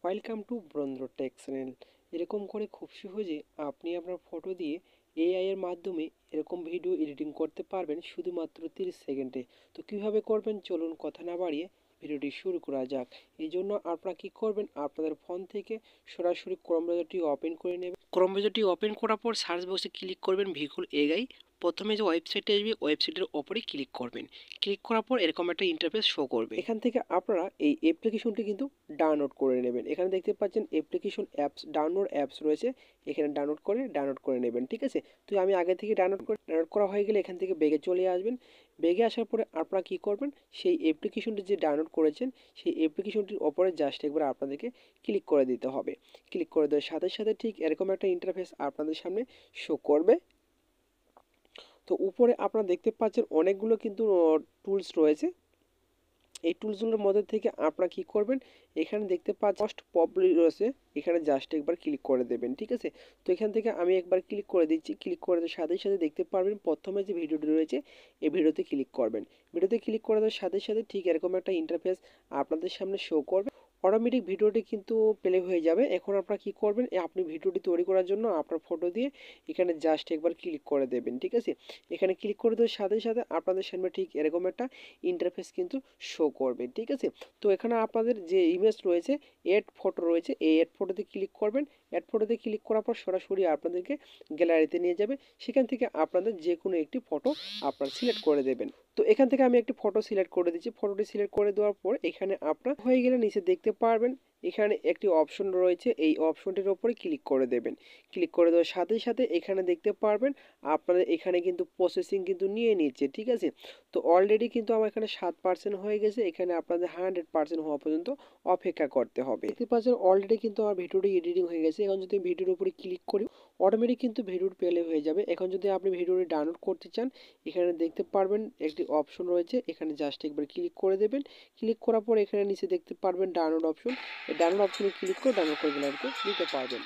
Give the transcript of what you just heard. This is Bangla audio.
ওয়েলকাম টু ব্রন্দ্র টেক চ্যানেল। এরকম করে খুব সহজে আপনি আপনার ফটো দিয়ে এআই এর মাধ্যমে এরকম ভিডিও এডিটিং করতে পারবেন শুধুমাত্র 30 সেকেন্ডে। তো কিভাবে করবেন চলুন কথা না বাড়িয়ে ভিডিওটি শুরু করা যাক। এই জন্য আপনারা কি করবেন, আপনাদের ফোন থেকে সরাসরি ক্রোম ব্রাউজারটি ওপেন করে নেবেন। ক্রোম ব্রাউজারটি ওপেন করার পর সার্চ বক্সে ক্লিক করবেন ভেহিকল এআই। প্রথমে যে ওয়েবসাইটে আসবে ওয়েবসাইটের ওপরে ক্লিক করবেন। ক্লিক করার পর এরকম একটা ইন্টারফেস শো করবে। এখান থেকে আপনারা এই অ্যাপ্লিকেশনটি কিন্তু ডাউনলোড করে নেবেন। এখানে দেখতে পাচ্ছেন অ্যাপ্লিকেশন অ্যাপস ডাউনলোড অ্যাপস রয়েছে, এখানে ডাউনলোড করে নেবেন। ঠিক আছে, তো আমি আগে থেকে ডাউনলোড করা হয়ে গেলে এখান থেকে ব্যাগে চলে আসবেন। ব্যাগে আসার পরে আপনারা কি করবেন, সেই অ্যাপ্লিকেশনটি যে ডাউনলোড করেছেন সেই অ্যাপ্লিকেশনটির ওপরে জাস্ট একবার আপনাদেরকে ক্লিক করে দিতে হবে। ক্লিক করে দেওয়ার সাথে সাথে ঠিক এরকম একটা ইন্টারফেস আপনাদের সামনে শো করবে। তো উপরে আপনারা দেখতে পাচ্ছেন অনেকগুলো কিন্তু টুলস রয়েছে। এই টুলসগুলোর মধ্যে থেকে আপনারা কি করবেন, এখানে দেখতে পাচ্ছেন মোস্ট পপুলার রয়েছে, এখানে জাস্ট একবার ক্লিক করে দেবেন। ঠিক আছে, তো এখান থেকে আমি একবার ক্লিক করে দিচ্ছি। ক্লিক করে দেওয়ার সাথে সাথে দেখতে পারবেন প্রথমে যে ভিডিওটি রয়েছে এই ভিডিওতে ক্লিক করবেন। ভিডিওতে ক্লিক করে দেওয়ার সাথে সাথে ঠিক এরকম একটা ইন্টারফেস আপনাদের সামনে শো করবে। অটোমেটিক ভিডিওটি কিন্তু প্লে হয়ে যাবে। এখন আপনারা কি করবেন, আপনি ভিডিওটি তৈরি করার জন্য আপনার ফটো দিয়ে এখানে জাস্ট একবার ক্লিক করে দেবেন। ঠিক আছে, এখানে ক্লিক করে দেওয়ার সাথে সাথে আপনাদের সামনে ঠিক এরকম একটা ইন্টারফেস কিন্তু শো করবে। ঠিক আছে, তো এখানে আপনাদের যে ইমেজ রয়েছে, এড ফটো রয়েছে, এই এড ফটোতে ক্লিক করবেন। এড ফটোতে ক্লিক করার পর সরাসরি আপনাদেরকে গ্যালারিতে নিয়ে যাবে। সেখান থেকে আপনাদের যে কোনো একটি ফটো আপনারা সিলেক্ট করে দেবেন। তো এখান থেকে আমি একটি ফটো সিলেক্ট করে দিচ্ছি। ফটোটি সিলেক্ট করে দেওয়ার পর এখানে আপনার হয়ে গেলে নিচে দেখতে পারবেন এখানে একটি অপশন রয়েছে, এই অপশনটির উপরে ক্লিক করে দেবেন। ক্লিক করে দেওয়ার সাথে সাথে এখানে দেখতে পারবেন আপনাদের এখানে কিন্তু প্রসেসিং কিন্তু নিয়ে নিচ্ছে। ঠিক আছে, তো অলরেডি কিন্তু আমার এখানে 7% হয়ে গেছে। এখানে আপনাদের 100% হওয়া পর্যন্ত অপেক্ষা করতে হবে। দেখতে পাচ্ছেন অলরেডি কিন্তু আমার ভিডিওটি এডিটিং হয়ে গেছে। এখন যদি ভিডিওর উপরে ক্লিক করি অটোমেটিক কিন্তু ভিডিওর প্লে হয়ে যাবে। এখন যদি আপনি ভিডিওটি ডাউনলোড করতে চান এখানে দেখতে পারবেন একটি অপশন রয়েছে, এখানে জাস্ট একবার ক্লিক করে দেবেন। ক্লিক করার পর এখানে নিচে দেখতে পারবেন ডাউনলোড অপশন, এই ডাউনলোড অপশনে ক্লিক করে ডাউনলোড করে গ্যালারিতে নিতে পারবেন।